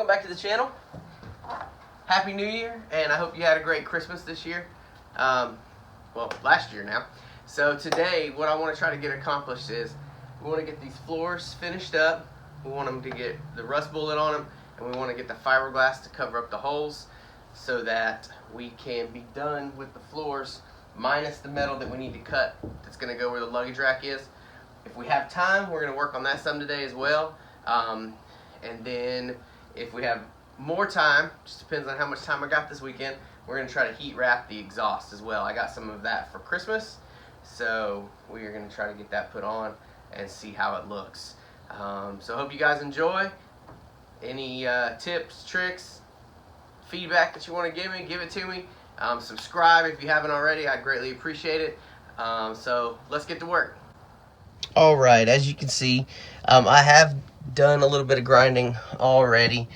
welcome back to the channel. Happy New Year, and I hope you had a great Christmas this year. Well, last year now. So today, what I want to try to get accomplished is we want to get these floors finished up. We want them to get the rust bullet on them, and we want to get the fiberglass to cover up the holes so that we can be done with the floors minus the metal that we need to cut that's going to go where the luggage rack is. If we have time, we're going to work on that some today as well. And then if we have more time, just depends on how much time I got this weekend, we're going to try to heat wrap the exhaust as well. I got some of that for Christmas, so we are going to try to get that put on and see how it looks. So I hope you guys enjoy. Any tips, tricks, feedback that you want to give it to me. Subscribe if you haven't already. I'd greatly appreciate it. So let's get to work. All right, as you can see, I have done a little bit of grinding already,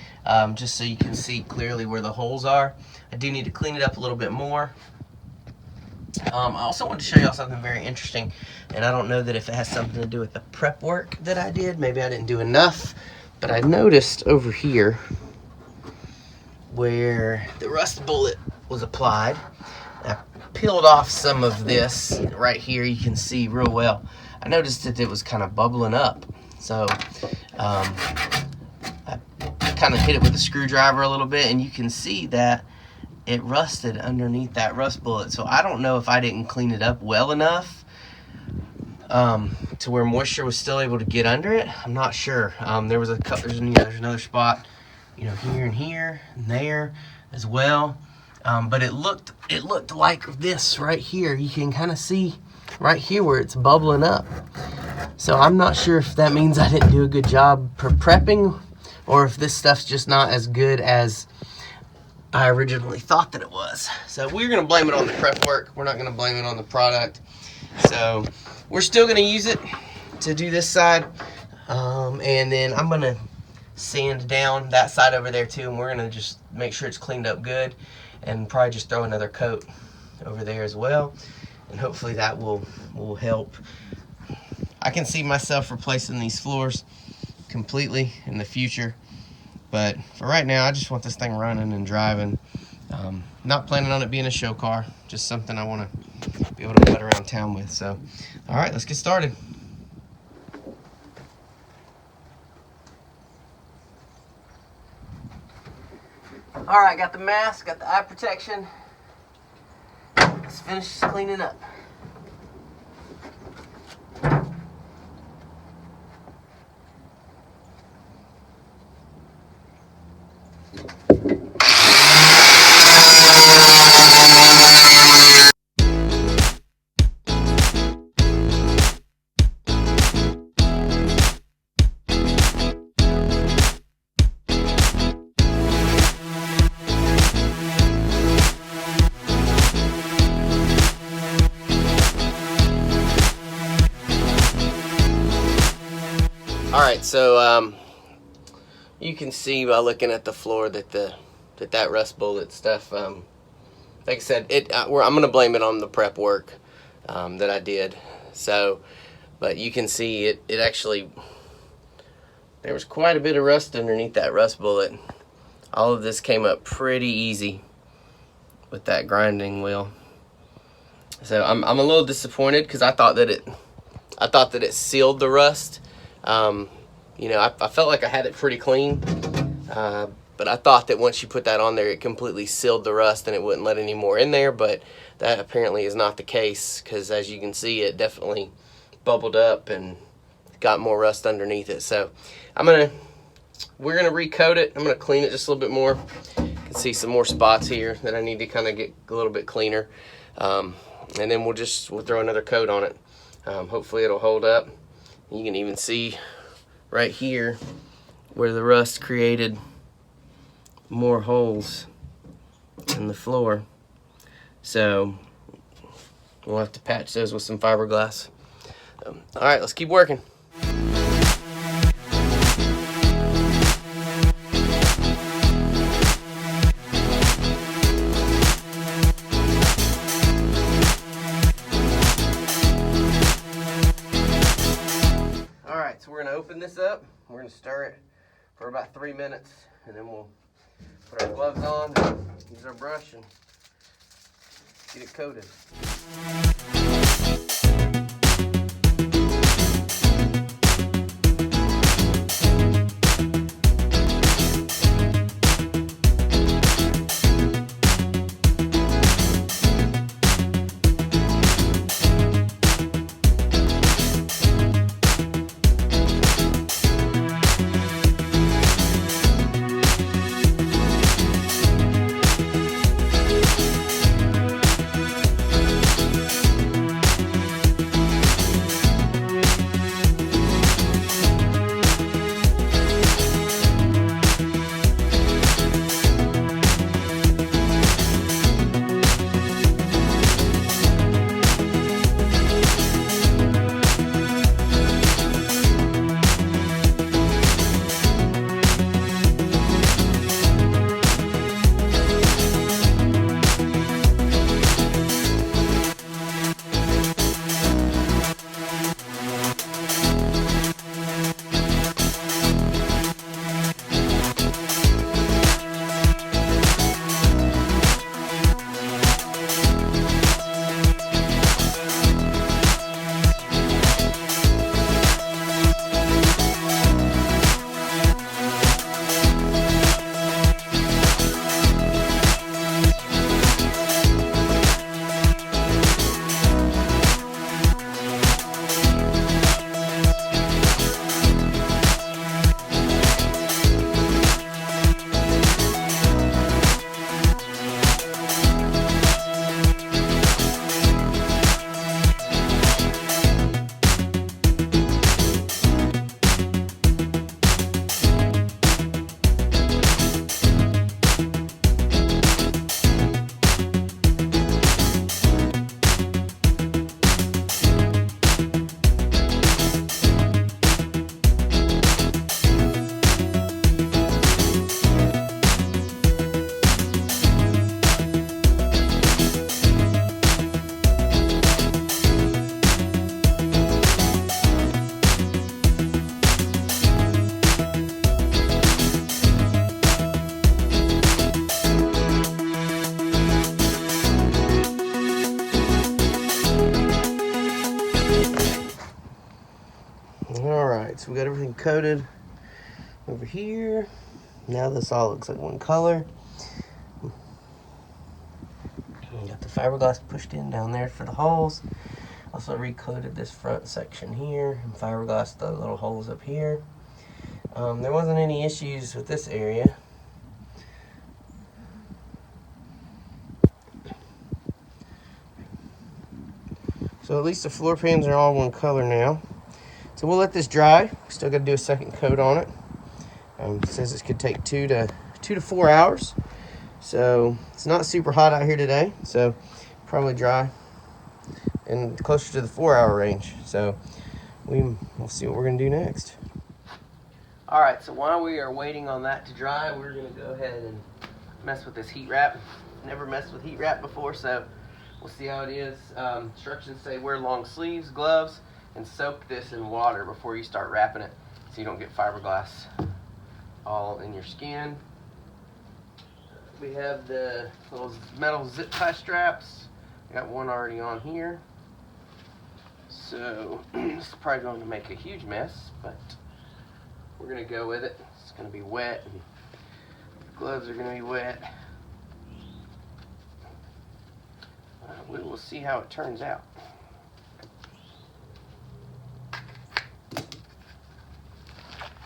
just so you can see clearly where the holes are. I do need to clean it up a little bit more. I also want to show y'all something very interesting, and I don't know that if it has something to do with the prep work that I did. Maybe I didn't do enough, but I noticed over here where the rust bullet was applied, I peeled off some of this right here. You can see real well. I noticed that it was kind of bubbling up, so I kind of hit it with a screwdriver a little bit, and you can see that it rusted underneath that rust bullet. So I don't know if I didn't clean it up well enough to where moisture was still able to get under it. I'm not sure. There was a couple. There's another spot, here and there as well. But it looked like this right here. You can kind of see right here where it's bubbling up. So I'm not sure if that means I didn't do a good job prepping, or if this stuff's just not as good as I originally thought that it was. So we're going to blame it on the prep work. We're not going to blame it on the product. So we're still going to use it to do this side. And then I'm going to sand down that side over there too. And we're going to just make sure it's cleaned up good. And probably just throw another coat over there as well. And hopefully that will help. I can see myself replacing these floors completely in the future. But for right now, I just want this thing running and driving. Not planning on it being a show car. Just something I want to be able to put around town with. So, all right, let's get started. All right, got the mask, got the eye protection. Let's finish cleaning up. All right, so you can see by looking at the floor that that rust bullet stuff, like I said, I'm going to blame it on the prep work that I did. So, but you can see it actually, there was quite a bit of rust underneath that rust bullet. All of this came up pretty easy with that grinding wheel. So I'm a little disappointed because I thought that it sealed the rust. I felt like I had it pretty clean, but I thought that once you put that on there, it completely sealed the rust and it wouldn't let any more in there, but that apparently is not the case, because as you can see, it definitely bubbled up and got more rust underneath it. So we're gonna recoat it. I'm gonna clean it just a little bit more. You can see some more spots here that I need to kind of get a little bit cleaner, and then we'll throw another coat on it. Hopefully it'll hold up. You can even see right here where the rust created more holes in the floor. So we'll have to patch those with some fiberglass. All right, let's keep working. So we're going to open this up. We're going to stir it for about 3 minutes and then we'll put our gloves on, use our brush, and get it coated. Alright, so we got everything coated over here. Now this all looks like one color. We got the fiberglass pushed in down there for the holes. Also recoated this front section here and fiberglass the little holes up here. There wasn't any issues with this area. So at least the floor pans are all one color now. So we'll let this dry. Still got to do a second coat on it. It says this could take 2 to 4 hours. So it's not super hot out here today. So probably dry and closer to the 4-hour range. So we'll see what we're going to do next. All right, so while we are waiting on that to dry, we're going to go ahead and mess with this heat wrap. Never messed with heat wrap before, so we'll see how it is. Instructions say wear long sleeves, gloves, and soak this in water before you start wrapping it so you don't get fiberglass all in your skin. We have the little metal zip tie straps. I got one already on here. So this is probably going to make a huge mess, but we're going to go with it. It's going to be wet, and the gloves are going to be wet. We will see how it turns out.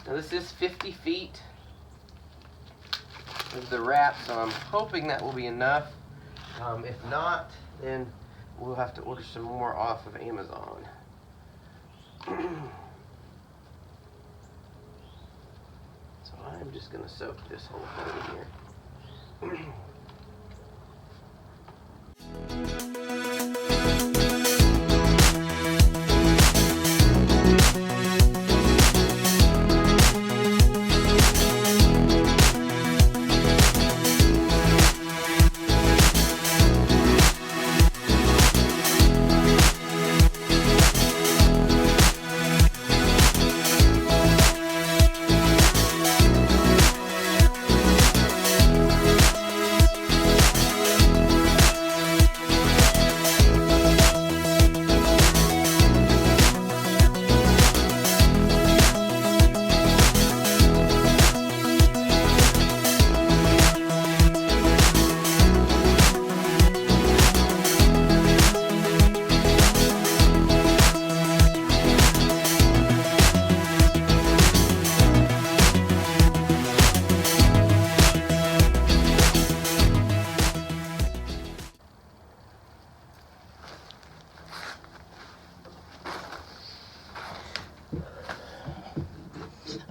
Now this is 50 feet of the wrap, so I'm hoping that will be enough. If not, then we'll have to order some more off of Amazon. So I'm just going to soak this whole thing here.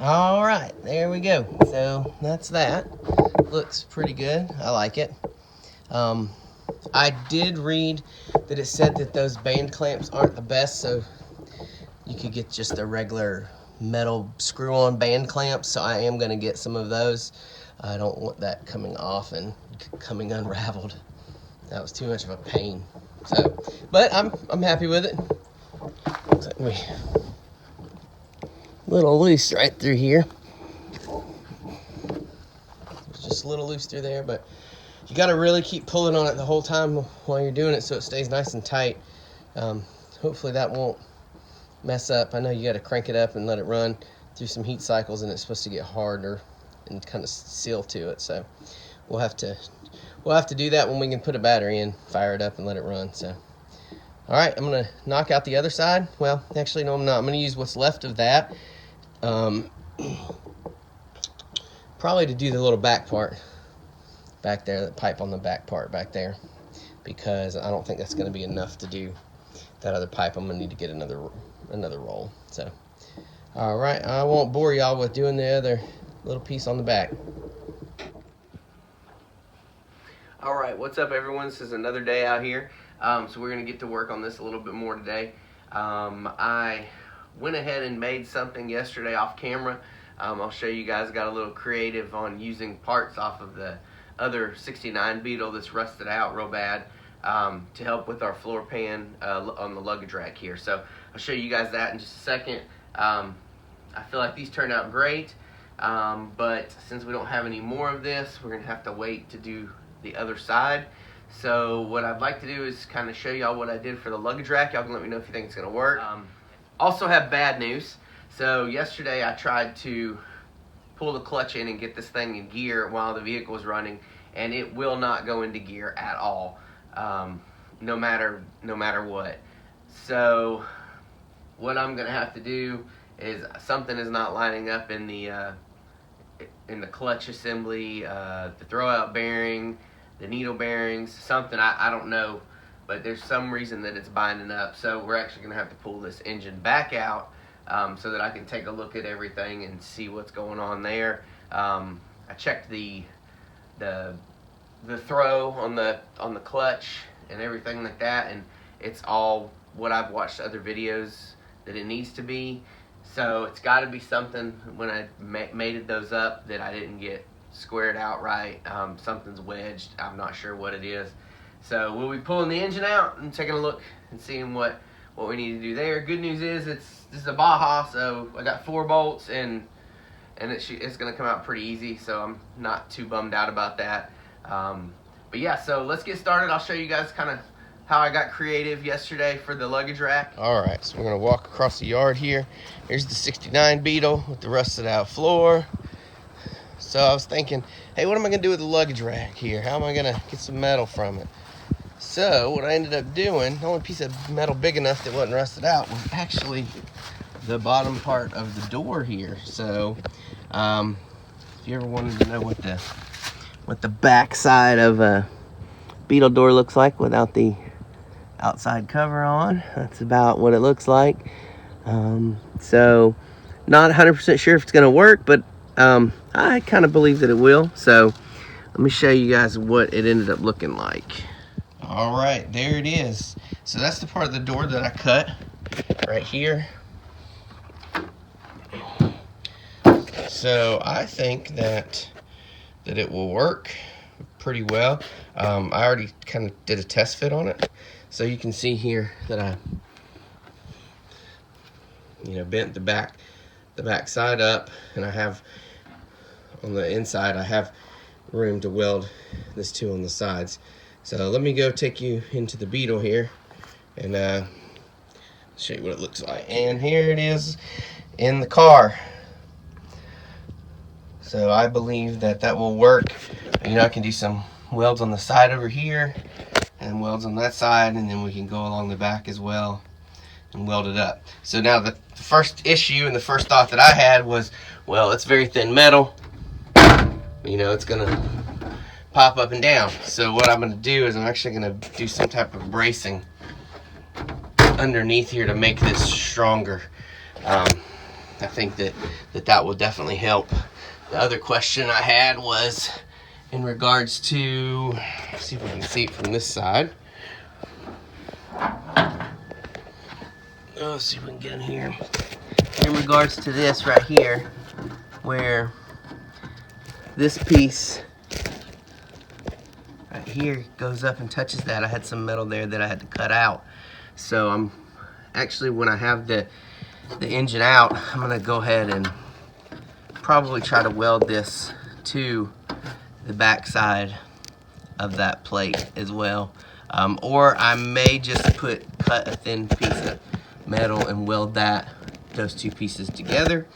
All right, there we go. So that's that. Looks pretty good. I like it. I did read that it said that those band clamps aren't the best, so you could get just a regular metal screw-on band clamp. So I am going to get some of those. I don't want that coming off and coming unraveled. That was too much of a pain. So, but I'm happy with it. Looks like we a little loose right through here. It's just a little loose through there, but you got to really keep pulling on it the whole time while you're doing it so it stays nice and tight. Hopefully that won't mess up. I know you got to crank it up and let it run through some heat cycles, and it's supposed to get harder and kind of seal to it. So we'll have to do that when we can put a battery in, fire it up, and let it run. So, all right, I'm gonna knock out the other side. Well, actually, no, I'm not. I'm gonna use what's left of that, probably to do the little back part back there, the pipe on the back part back there, because I don't think that's gonna be enough to do that other pipe. I'm gonna need to get another roll. So, all right, I won't bore y'all with doing the other little piece on the back. All right, what's up, everyone? This is another day out here. So we're gonna get to work on this a little bit more today. I went ahead and made something yesterday off camera. I'll show you guys. Got a little creative on using parts off of the other 69 Beetle that's rusted out real bad to help with our floor pan on the luggage rack here. So I'll show you guys that in just a second. I feel like these turned out great, but since we don't have any more of this, we're gonna have to wait to do the other side. So what I'd like to do is kind of show y'all what I did for the luggage rack. Y'all can let me know if you think it's gonna work. Also have bad news. So yesterday I tried to pull the clutch in and get this thing in gear while the vehicle was running, and it will not go into gear at all, no matter what. So what I'm gonna have to do is something is not lining up in the clutch assembly, the throwout bearing, the needle bearings, something, I don't know, but there's some reason that it's binding up. So we're actually gonna have to pull this engine back out so that I can take a look at everything and see what's going on there. I checked the throw on the clutch and everything like that, and it's all what I've watched other videos that it needs to be. So it's got to be something when I mated those up that I didn't get squared out right. Something's wedged. I'm not sure what it is. So we'll be pulling the engine out and taking a look and seeing what we need to do there. Good news is this is a Baja, so I got 4 bolts and it's going to come out pretty easy. So I'm not too bummed out about that. But yeah, so let's get started. I'll show you guys kind of how I got creative yesterday for the luggage rack. All right, so we're gonna walk across the yard here. Here's the 69 Beetle with the rusted out floor. So I was thinking, hey, what am I gonna do with the luggage rack here? How am I gonna get some metal from it? So what I ended up doing, the only piece of metal big enough that wasn't rusted out was actually the bottom part of the door here. So if you ever wanted to know what the back side of a Beetle door looks like without the outside cover on, that's about what it looks like. So not 100% sure if it's gonna work, but I kind of believe that it will. So let me show you guys what it ended up looking like. All right, there it is. So that's the part of the door that I cut right here. So I think that it will work pretty well. I already kind of did a test fit on it, so you can see here that I bent the back side up, and I have on the inside I have room to weld this to on the sides. So let me go take you into the Beetle here and show you what it looks like. And here it is in the car. So I believe that will work. I can do some welds on the side over here and welds on that side, and then we can go along the back as well and weld it up. So now the first issue and the first thought that I had was, well, it's very thin metal. It's gonna pop up and down. So what I'm gonna do is I'm actually gonna do some type of bracing underneath here to make this stronger. I think that will definitely help. The other question I had was in regards to, let's see if we can see it from this side. Let's see if we can get in here. In regards to this right here, where this piece right here goes up and touches that, I had some metal there that I had to cut out. So I'm actually, when I have the engine out, I'm gonna go ahead and probably try to weld this to the back side of that plate as well. Or I may just cut a thin piece of metal and weld those two pieces together.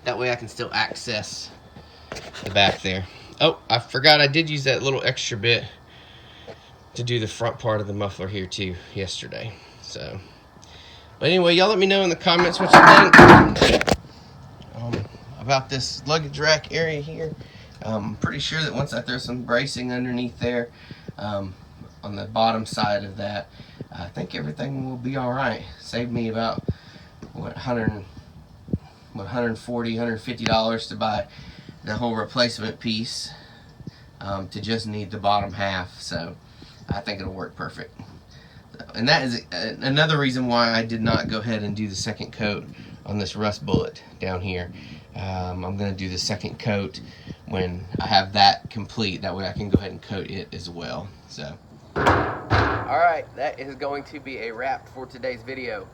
That way I can still access the back there. Oh, I forgot I did use that little extra bit to do the front part of the muffler here too yesterday. So, but anyway, y'all let me know in the comments what you think about this luggage rack area here. I'm pretty sure that once I throw some bracing underneath there, on the bottom side of that, I think everything will be all right. Saved me about $140, $150 to buy the whole replacement piece, to just need the bottom half. So I think it'll work perfect. And that is another reason why I did not go ahead and do the second coat on this rust bullet down here. I'm going to do the second coat when I have that complete. That way I can go ahead and coat it as well. So, alright, that is going to be a wrap for today's video.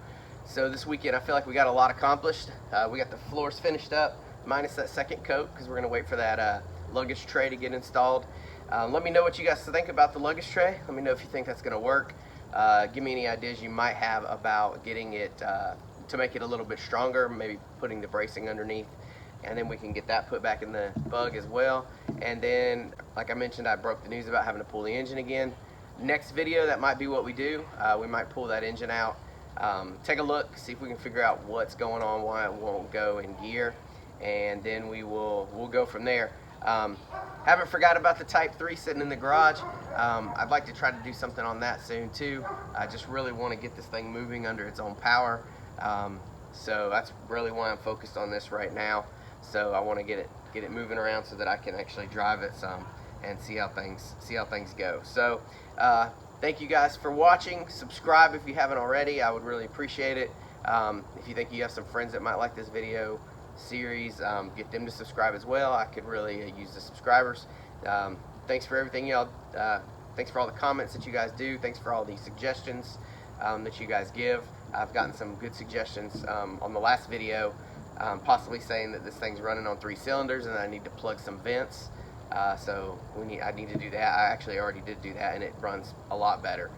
So this weekend I feel like we got a lot accomplished. We got the floors finished up, minus that second coat, because we're going to wait for that luggage tray to get installed. Let me know what you guys think about the luggage tray. Let me know if you think that's going to work. Give me any ideas you might have about getting it to make it a little bit stronger, maybe putting the bracing underneath, and then we can get that put back in the bug as well. And then, like I mentioned, I broke the news about having to pull the engine again. Next video, that might be what we do. We might pull that engine out, take a look, see if we can figure out what's going on, why it won't go in gear, and then we'll go from there. Haven't forgot about the Type 3 sitting in the garage. I'd like to try to do something on that soon too. I just really want to get this thing moving under its own power. So that's really why I'm focused on this right now. So I want to get it moving around so that I can actually drive it some and see how things go. So thank you guys for watching. Subscribe if you haven't already. I would really appreciate it. If you think you have some friends that might like this video series, get them to subscribe as well. I could really use the subscribers. Thanks for everything, y'all. Thanks for all the comments that you guys do. Thanks for all the suggestions that you guys give. I've gotten some good suggestions on the last video, possibly saying that this thing's running on 3 cylinders and I need to plug some vents. So I need to do that. I actually already did do that, and it runs a lot better.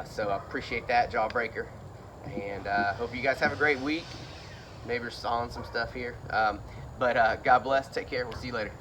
So I appreciate that, Jawbreaker, and hope you guys have a great week. Maybe we're sawing some stuff here, but God bless. Take care. We'll see you later.